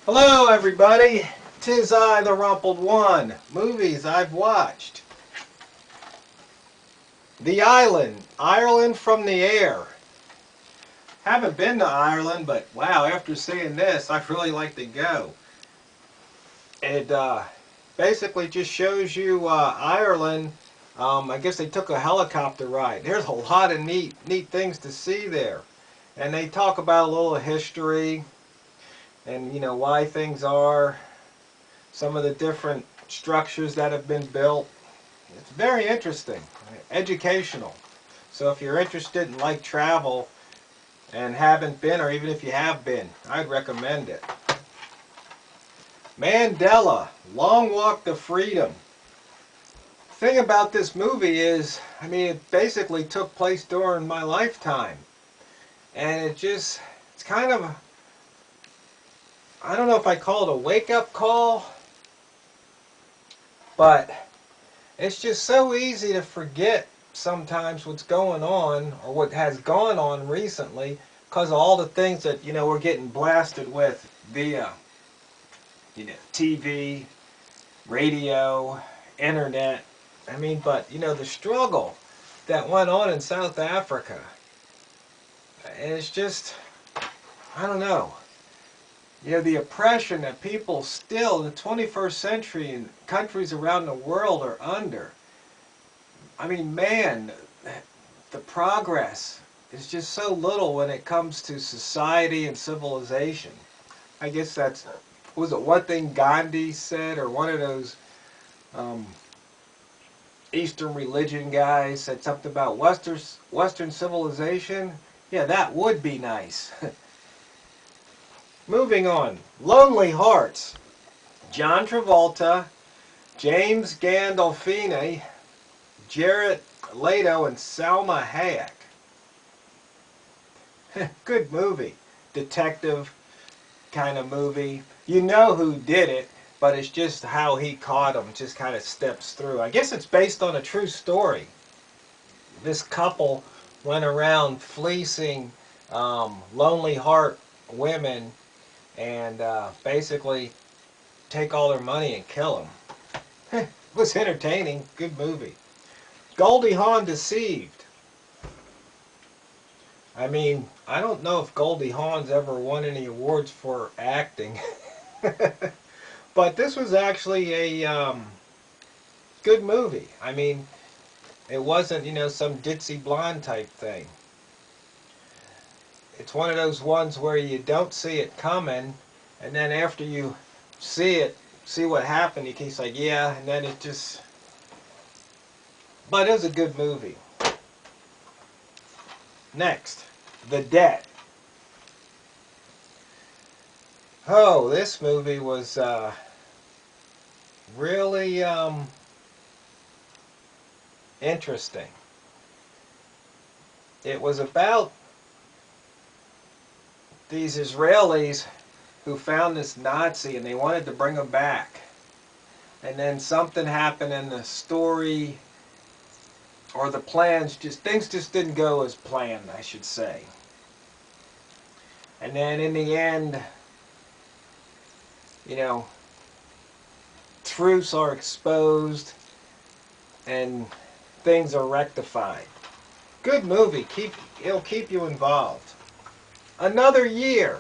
Hello everybody, 'tis I, the Rumpled One. Movies I've watched. The Island, Ireland from the Air. Haven't been to Ireland, but wow, after seeing this, I'd really like to go. It basically just shows you Ireland. I guess they took a helicopter ride. There's a lot of neat things to see there. And they talk about a little history and why things are, some of the different structures that have been built. It's very interesting, educational. So if you're interested in like travel and haven't been, or even if you have been, I'd recommend it. Mandela, Long Walk to Freedom. The thing about this movie is, it basically took place during my lifetime. And it's kind of, I don't know if I call it a wake-up call, but it's just so easy to forget sometimes what's going on or what has gone on recently because of all the things that we're getting blasted with via TV, radio, internet. But the struggle that went on in South Africa, and it's just, I don't know. The oppression that people still in the 21st century in countries around the world are under. Man, the progress is just so little when it comes to society and civilization. I guess was it one thing Gandhi said, or one of those Eastern religion guys said something about Western civilization? Yeah, that would be nice. Moving on. Lonely Hearts. John Travolta, James Gandolfini, Jared Leto, and Salma Hayek. Good movie. Detective kind of movie. You know who did it, but it's just how he caught him. Just kind of steps through. I guess it's based on a true story. This couple went around fleecing lonely heart women and basically take all their money and kill them. It was entertaining. Good movie. Goldie Hawn Deceived. I don't know if Goldie Hawn's ever won any awards for acting. But this was actually a good movie. It wasn't, some ditzy blonde type thing. It's one of those ones where you don't see it coming, and then after you see what happened, you can say, yeah, and then it just... But it was a good movie. Next, The Debt. Oh, this movie was really interesting. It was about these Israelis who found this Nazi and they wanted to bring him back. And then something happened in the story, or the plans, things just didn't go as planned, I should say. And then in the end, truths are exposed and things are rectified. Good movie. It'll keep you involved. Another Year.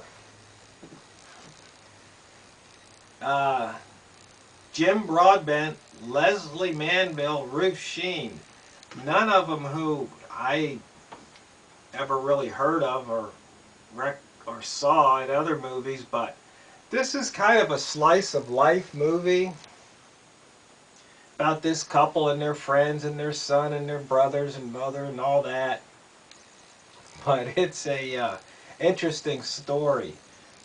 Jim Broadbent, Leslie Manville, Ruth Sheen. None of them who I ever really heard of or saw in other movies, but this is kind of a slice of life movie about this couple and their friends and their son and their brothers and mother and all that. But it's a interesting story.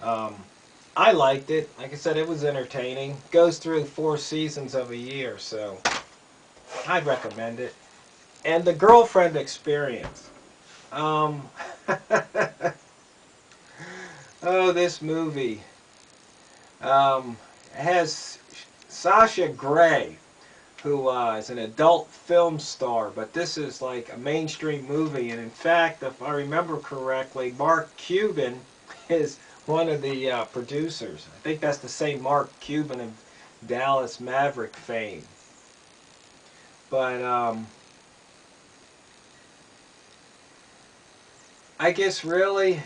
I liked it. Like I said, it was entertaining. Goes through 4 seasons of a year, so I'd recommend it. And The Girlfriend Experience. Oh, this movie has Sasha Grey, who is an adult film star, but this is like a mainstream movie. And in fact, if I remember correctly, Mark Cuban is one of the producers. I think that's the same Mark Cuban of Dallas Maverick fame. But I guess really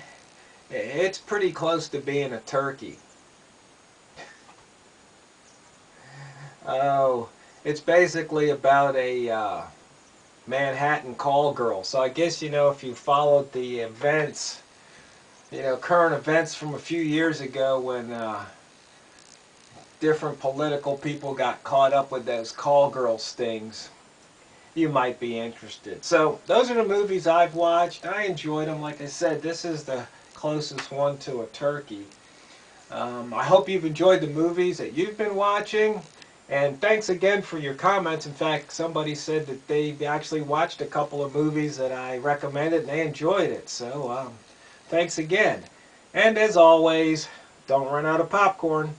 it's pretty close to being a turkey. Oh, it's basically about a Manhattan call girl. So I guess, you know, if you followed the events, you know, current events from a few years ago when different political people got caught up with those call girl stings, you might be interested. So those are the movies I've watched. I enjoyed them. Like I said, this is the closest one to a turkey. I hope you've enjoyed the movies that you've been watching. And thanks again for your comments. In fact, somebody said that they actually watched a couple of movies that I recommended and they enjoyed it. So thanks again. And as always, don't run out of popcorn.